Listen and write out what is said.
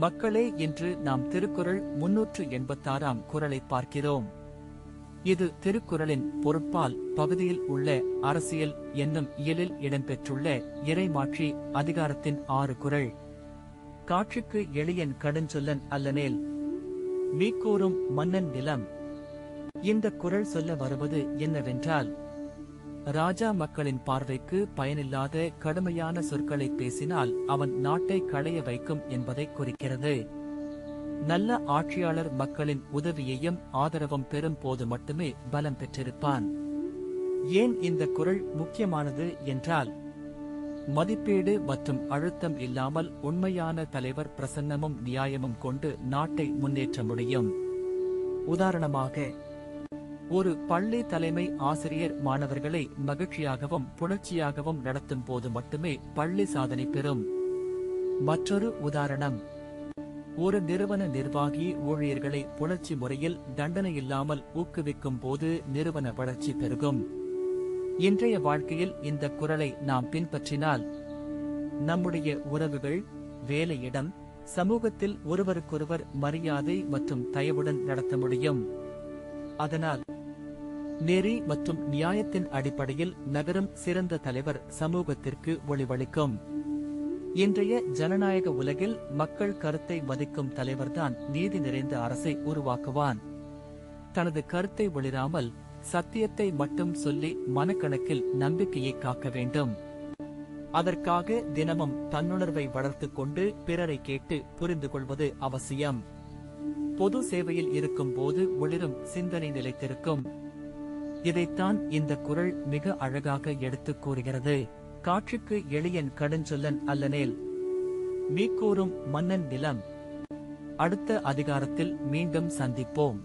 மக்களே, இன்று நாம் திருக்குறள் 386ஆம் குறளை பார்க்கிறோம். இது திருக்குறளின் பொருட்பால் பகுதியில் உள்ள அரசியல் என்னும் இயலில் இடம்பெற்றுள்ள இறைமாட்சி அதிகாரத்தின் 6 குறள். காட்சிக்கு எளியன் கடுஞ்சொல்லன் அல்லனேல் மீக்கூறும் மன்னன் நிலம். இந்த குறள் சொல்ல வருவது என்னவென்றால், ராஜா மக்களின் பார்வைக்கு பயனில்லாத கடுமையான சொற்களை பேசினால் அவன் நாட்டை களைய வைக்கும் என்பதை குறிக்கிறது. நல்ல ஆட்சியாளர் மக்களின் உதவியையும் ஆதரவும் பெறும் போது மட்டுமே பலம் பெற்றிருப்பான். ஏன் இந்த குறள் முக்கியமானது என்றால், மதிப்பீடு மற்றும் அழுத்தம் இல்லாமல் உண்மையான தலைவர் பிரசன்னமும் நியாயமும் கொண்டு நாட்டை முன்னேற்ற முடியும். உதாரணமாக, ஒரு பள்ளி தலைமை ஆசிரியர் மாணவர்களை மகிழ்ச்சியாகவும் புணர்ச்சியாகவும் நடத்தும் போது மட்டுமே பள்ளி சாதனை பெறும். மற்றொரு உதாரணம், ஒரு நிறுவன நிர்வாகி ஊழியர்களை புணர்ச்சி முறையில் தண்டனையில்லாமல் ஊக்குவிக்கும் போது நிறுவன வளர்ச்சி பெருகும். இன்றைய வாழ்க்கையில் இந்த குறளை நாம் பின்பற்றினால் நம்முடைய உறவுகள், வேலையிடம், சமூகத்தில் ஒருவருக்கொருவர் மரியாதை மற்றும் தயவுடன் நடத்த முடியும். அதனால் நெறி மற்றும் நியாயத்தின் அடிப்படையில் நகரும் சிறந்த தலைவர் சமூகத்திற்கு ஒளிவளிக்கும். இன்றைய ஜனநாயக உலகில் மக்கள் கருத்தை மதிக்கும் தலைவர்தான் நீதி நிறைந்த அரசை உருவாக்குவான். தனது கருத்தை ஒளிராமல் சத்தியத்தை மட்டும் சொல்லி மனக்கணக்கில் நம்பிக்கையை காக்க வேண்டும். அதற்காக தினமும் தன்னுணர்வை வளர்த்துக் கொண்டு பிறரை கேட்டு புரிந்து கொள்வது அவசியம். பொது சேவையில் இருக்கும் போது ஒளிரும் சிந்தனை நிலைத்திருக்கும். இதைத்தான் இந்த குறள் மிக அழகாக எடுத்துக் கூறுகிறது. காட்சிக்கு எளியன் கடுஞ்சொல்லன் அல்லனேல் மீக்கூறும் மன்னன் நிலம். அடுத்த அதிகாரத்தில் மீண்டும் சந்திப்போம்.